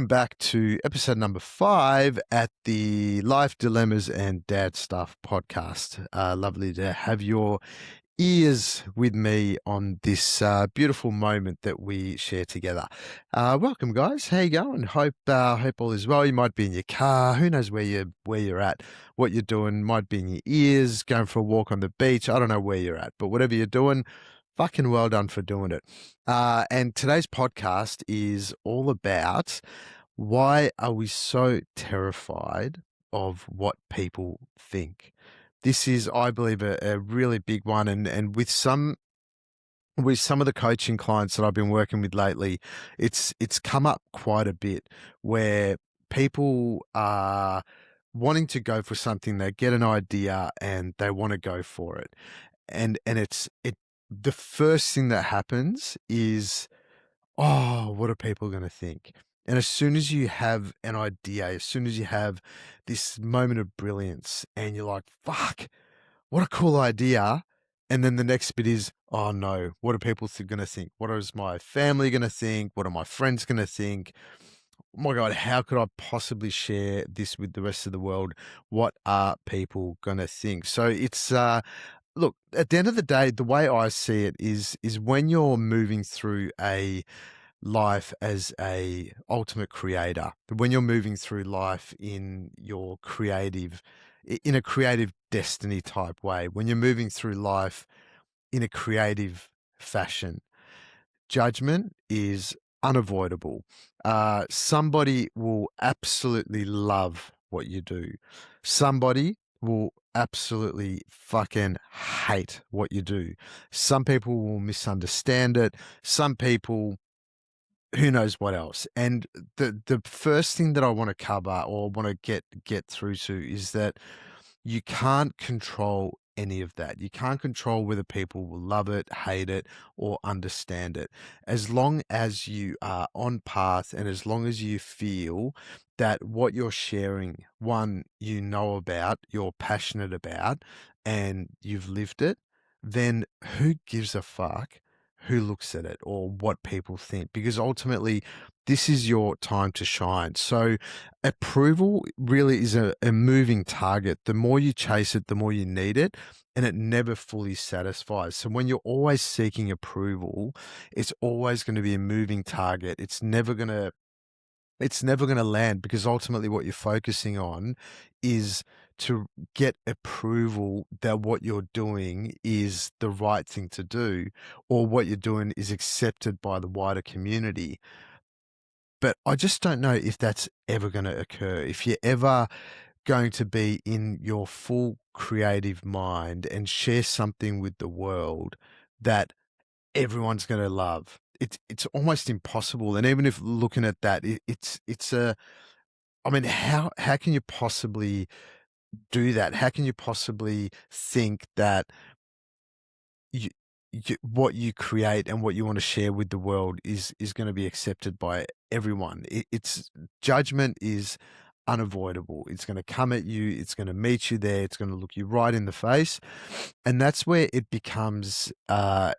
welcome back to episode number 5 at the Life Dilemmas and Dad Stuff podcast. Lovely to have your ears with me on this beautiful moment that we share together. Welcome, guys. How you going? Hope all is well. You might be in your car. Who knows where you're at? What you're doing might be in your ears. Going for a walk on the beach. I don't know where you're at, but whatever you're doing, fucking well done for doing it. And today's podcast is all about why are we so terrified of what people think. This is, I believe, a really big one, and with some of the coaching clients that I've been working with lately, it's come up quite a bit where people are wanting to go for something. They get an idea and they want to go for it, and the first thing that happens is, oh, what are people going to think? And as soon as you have an idea, as soon as you have this moment of brilliance and you're like, fuck, what a cool idea. And then the next bit is, oh no, what are people going to think? What is my family going to think? What are my friends going to think? Oh my God, how could I possibly share this with the rest of the world? What are people going to think? So it's, look, at the end of the day, the way I see it is when you're moving through a life as a ultimate creator, when you're moving through life in a creative destiny type way, when you're moving through life in a creative fashion, judgment is unavoidable. Somebody will absolutely love what you do. Somebody will absolutely fucking hate what you do. Some people will misunderstand it. Some people, who knows what else. And the first thing that I want to cover or want to get through to is that you can't control any of that. You can't control whether people will love it, hate it, or understand it. As long as you are on path and as long as you feel that what you're sharing, one, you know about, you're passionate about, and you've lived it, then who gives a fuck who looks at it or what people think? Because ultimately, this is your time to shine. So approval really is a moving target. The more you chase it, the more you need it, and it never fully satisfies. So when you're always seeking approval, it's always going to be a moving target. It's never going to land, because ultimately what you're focusing on is to get approval that what you're doing is the right thing to do, or what you're doing is accepted by the wider community. But I just don't know if that's ever going to occur. If you're ever going to be in your full creative mind and share something with the world that everyone's going to love, it's almost impossible. And even if looking at that, I mean, how can you possibly do that? How can you possibly think that you, what you create and what you want to share with the world is going to be accepted by everyone? It's judgment is unavoidable. It's going to come at you. It's going to meet you there. It's going to look you right in the face, and that's where it becomes. Uh,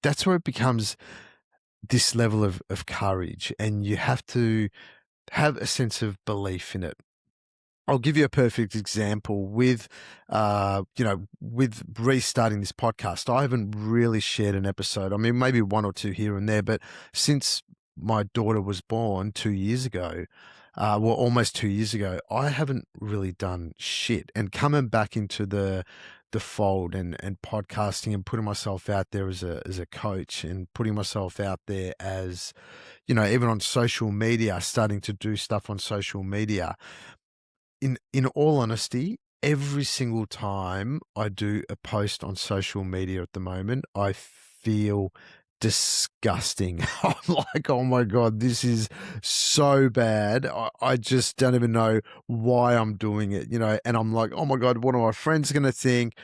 that's where it becomes this level of courage, and you have to have a sense of belief in it. I'll give you a perfect example with, with restarting this podcast. I haven't really shared an episode. I mean, maybe one or two here and there, but since my daughter was born 2 years ago, almost 2 years ago, I haven't really done shit. And coming back into the fold and podcasting and putting myself out there as a coach and putting myself out there as, even on social media, starting to do stuff on social media. In all honesty, every single time I do a post on social media at the moment, I feel disgusting. I'm like, oh my God, this is so bad. I just don't even know why I'm doing it, and I'm like, oh my God, what are my friends going to think?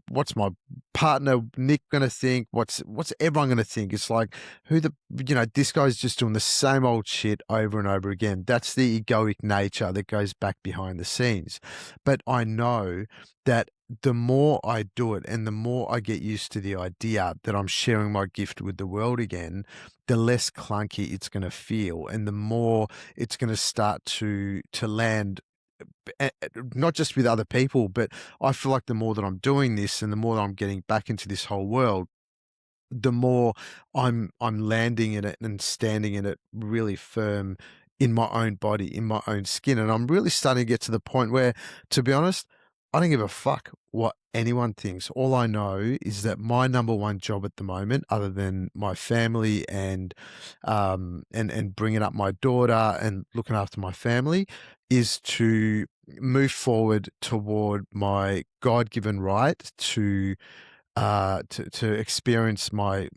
what's my partner Nick gonna think? What's everyone gonna think? It's like, this guy's just doing the same old shit over and over again. That's the egoic nature that goes back behind the scenes. But I know that the more I do it and the more I get used to the idea that I'm sharing my gift with the world again, the less clunky it's going to feel, and the more it's going to start to land, not just with other people, but I feel like the more that I'm doing this and the more that I'm getting back into this whole world, the more I'm landing in it and standing in it really firm in my own body, in my own skin. And I'm really starting to get to the point where, to be honest, I don't give a fuck what anyone thinks. All I know is that my number one job at the moment, other than my family and bringing up my daughter and looking after my family, is to move forward toward my God-given right to experience my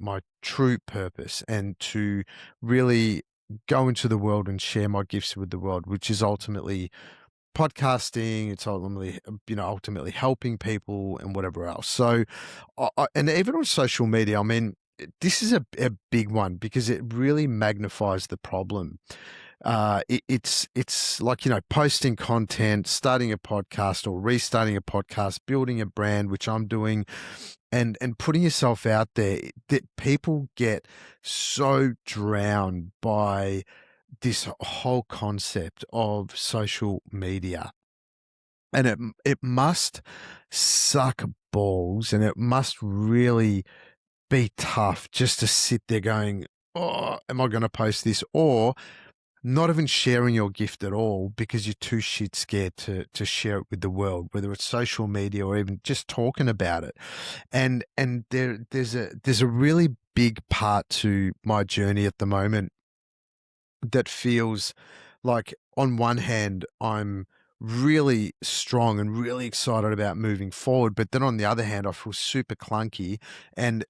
true purpose and to really go into the world and share my gifts with the world, which is ultimately podcasting. It's ultimately helping people and whatever else. So, and even on social media, I mean, this is a big one because it really magnifies the problem. It's like, posting content, starting a podcast or restarting a podcast, building a brand, which I'm doing, and putting yourself out there, that people get so drowned by this whole concept of social media. And it must suck balls, and it must really be tough just to sit there going, oh, am I going to post this? Or not even sharing your gift at all because you're too shit scared to share it with the world, whether it's social media or even just talking about it. And there's a really big part to my journey at the moment that feels like, on one hand, I'm really strong and really excited about moving forward, but then on the other hand, I feel super clunky, and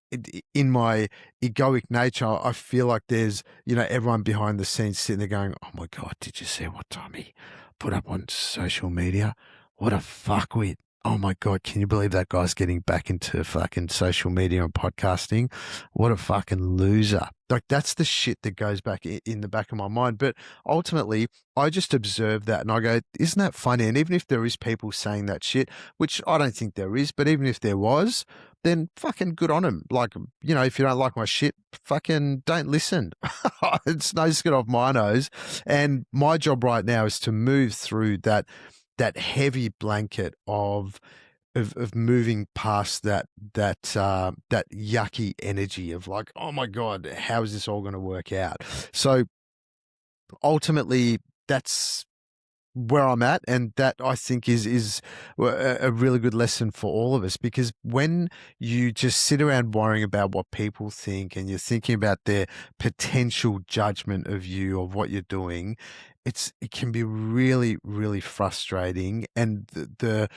in my egoic nature, I feel like there's everyone behind the scenes sitting there going, "Oh my god, did you see what Tommy put up on social media? What a fuckwit! Oh my god, can you believe that guy's getting back into fucking social media and podcasting? What a fucking loser!" Like, that's the shit that goes back in the back of my mind. But ultimately, I just observe that and I go, isn't that funny? And even if there is people saying that shit, which I don't think there is, but even if there was, then fucking good on them. Like, if you don't like my shit, fucking don't listen. It's no skin off my nose. And my job right now is to move through that heavy blanket of moving past that yucky energy of like, oh my god, how is this all going to work out? So ultimately, that's where I'm at, and that, I think, is a really good lesson for all of us, because when you just sit around worrying about what people think and you're thinking about their potential judgment of you, of what you're doing, it can be really, really frustrating. And the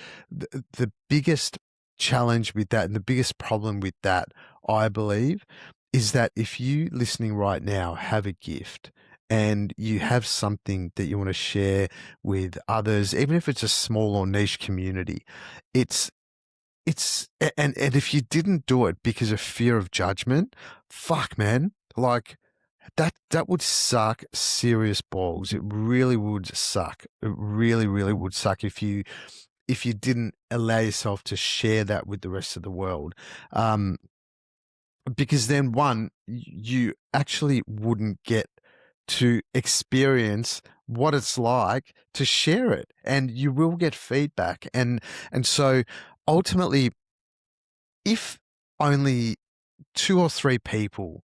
biggest challenge with that, and the biggest problem with that, I believe, is that if you listening right now have a gift and you have something that you want to share with others, even if it's a small or niche community, and if you didn't do it because of fear of judgment, fuck, man, like, that would suck serious balls. It really would suck. It really, really would suck if you didn't allow yourself to share that with the rest of the world. Because then, one, you actually wouldn't get to experience what it's like to share it, and you will get feedback. And so ultimately, if only two or three people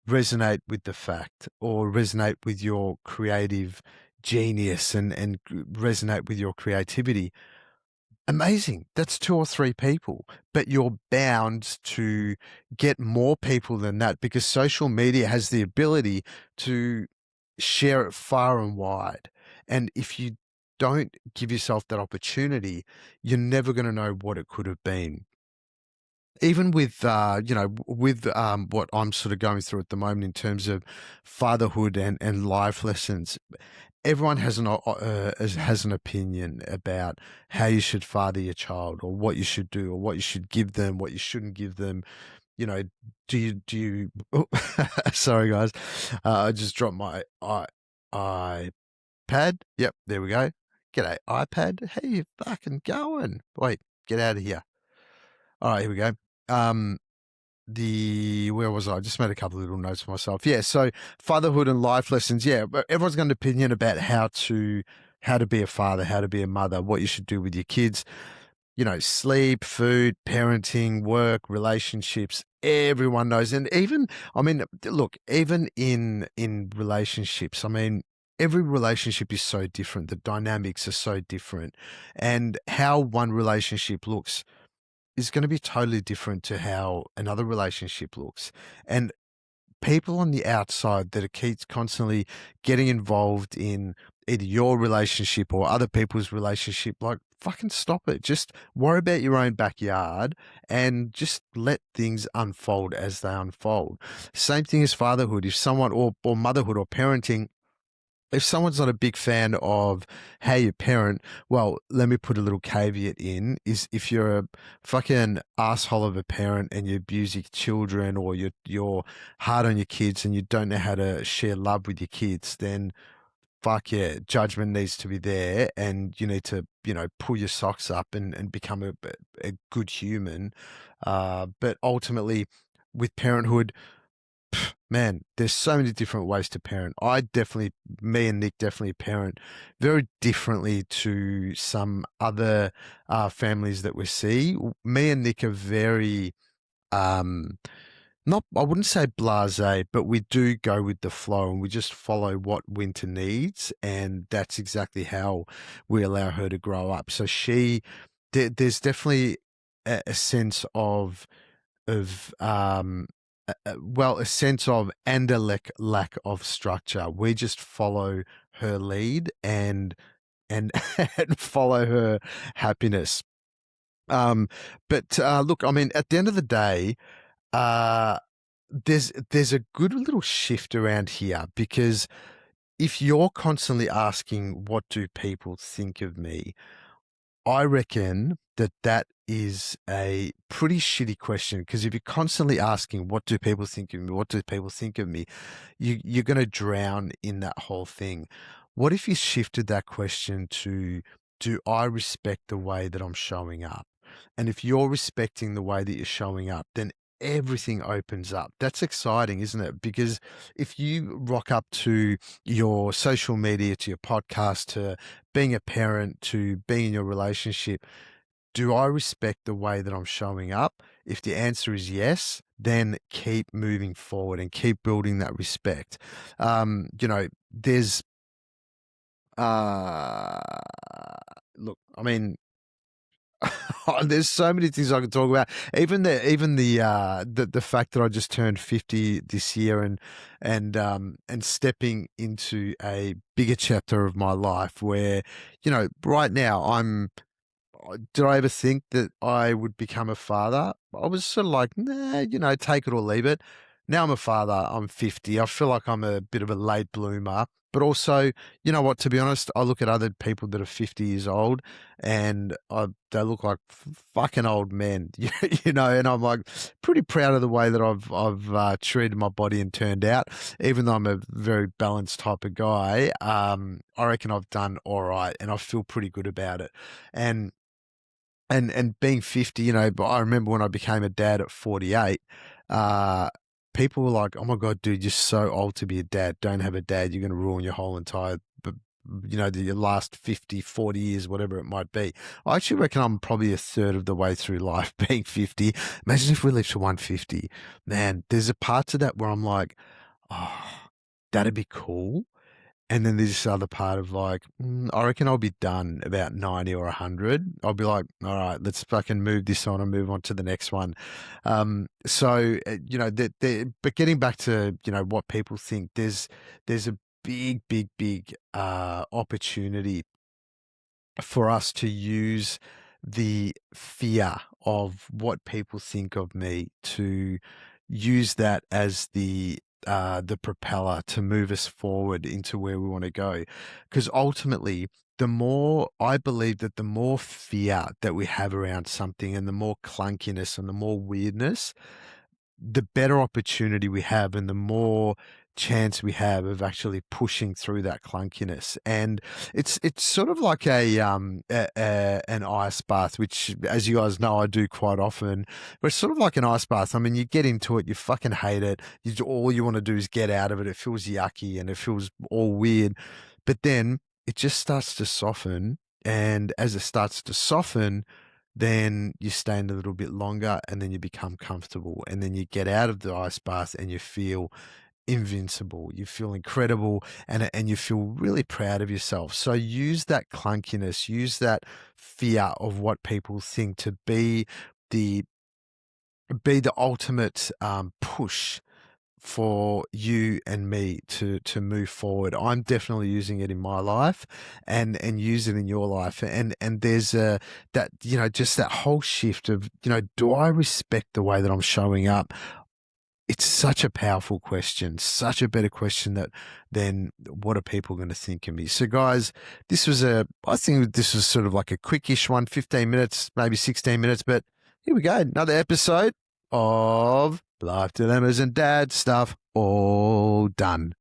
resonate with the fact, or resonate with your creative genius, and resonate with your creativity, amazing. That's two or three people, but you're bound to get more people than that, because social media has the ability to share it far and wide. And if you don't give yourself that opportunity, you're never going to know what it could have been. Even with, what I'm sort of going through at the moment in terms of fatherhood and life lessons, everyone has an opinion about how you should father your child, or what you should do, or what you should give them, what you shouldn't give them. You know, do you? Oh, sorry, guys, I just dropped my iPad. Yep, there we go. G'day, iPad. How you fucking going? Wait, get out of here. All right, here we go. Where was I? I just made a couple of little notes for myself. Yeah, so fatherhood and life lessons. Yeah, but everyone's got an opinion about how to be a father, how to be a mother, what you should do with your kids. You know, sleep, food, parenting, work, relationships. Everyone knows, and even, I mean, look, even in relationships, I mean, every relationship is so different. The dynamics are so different, and how one relationship looks is going to be totally different to how another relationship looks. And people on the outside that are keeps constantly getting involved in either your relationship or other people's relationship, like, fucking stop it. Just worry about your own backyard and just let things unfold as they unfold. Same thing as fatherhood. If someone, or motherhood or parenting, if someone's not a big fan of how you parent, well, let me put a little caveat in, is if you're a fucking asshole of a parent and you abuse your children, or you're hard on your kids and you don't know how to share love with your kids, then fuck yeah, judgment needs to be there, and you need to, pull your socks up and become a good human. But ultimately, with parenthood, man, there's so many different ways to parent. Me and Nick definitely parent very differently to some other families that we see. Me and Nick are very, um, not, I wouldn't say blasé, but we do go with the flow and we just follow what Winter needs. And that's exactly how we allow her to grow up. So there's definitely a sense of a sense of, and a lack of structure. We just follow her lead and and follow her happiness. But look, I mean, at the end of the day, uh, there's a good little shift around here, because if you're constantly asking, what do people think of me? I reckon that is a pretty shitty question, because if you're constantly asking, what do people think of me? What do people think of me? You're going to drown in that whole thing. What if you shifted that question to, do I respect the way that I'm showing up? And if you're respecting the way that you're showing up, then everything opens up. That's exciting, isn't it? Because if you rock up to your social media, to your podcast, to being a parent, to being in your relationship, do I respect the way that I'm showing up? If the answer is yes, then keep moving forward and keep building that respect. There's uh look, I mean, there's so many things I could talk about. Even the fact that I just turned 50 this year, and stepping into a bigger chapter of my life where, right now did I ever think that I would become a father? I was sort of like, nah, take it or leave it. Now I'm a father. I'm 50. I feel like I'm a bit of a late bloomer. But also, you know what? To be honest, I look at other people that are 50 years old, and they look like fucking old men, And I'm like pretty proud of the way that I've treated my body and turned out. Even though I'm a very balanced type of guy, I reckon I've done all right, and I feel pretty good about it. And being 50, but I remember when I became a dad at 48, uh, people were like, "Oh my God, dude, you're so old to be a dad. Don't have a dad. You're going to ruin your whole entire, your last 50, 40 years, whatever it might be." I actually reckon I'm probably a third of the way through life being 50. Imagine if we lived to 150. Man, there's a part to that where I'm like, oh, that'd be cool. And then there's this other part of like, I reckon I'll be done about 90 or 100. I'll be like, all right, let's fucking move this on and move on to the next one. But getting back to, what people think, there's a big, big, big opportunity for us to use the fear of what people think of me, to use that as the the propeller to move us forward into where we want to go. Because ultimately, I believe that the more fear that we have around something and the more clunkiness and the more weirdness, the better opportunity we have and the more chance we have of actually pushing through that clunkiness. And it's sort of like an ice bath, which, as you guys know, I do quite often. But it's sort of like an ice bath. I mean, you get into it, you fucking hate it. All you want to do is get out of it. It feels yucky and it feels all weird. But then it just starts to soften. And as it starts to soften, then you stay in a little bit longer and then you become comfortable. And then you get out of the ice bath and you feel invincible. You feel incredible and you feel really proud of yourself. So use that clunkiness, use that fear of what people think to the the ultimate push for you and me to move forward. I'm definitely using it in my life and use it in your life. And there's that, just that whole shift of, do I respect the way that I'm showing up? It's such a powerful question, such a better question than what are people going to think of me? So guys, I think this was sort of like a quickish one, 15 minutes, maybe 16 minutes, but here we go. Another episode of Life Dilemmas and Dad Stuff all done.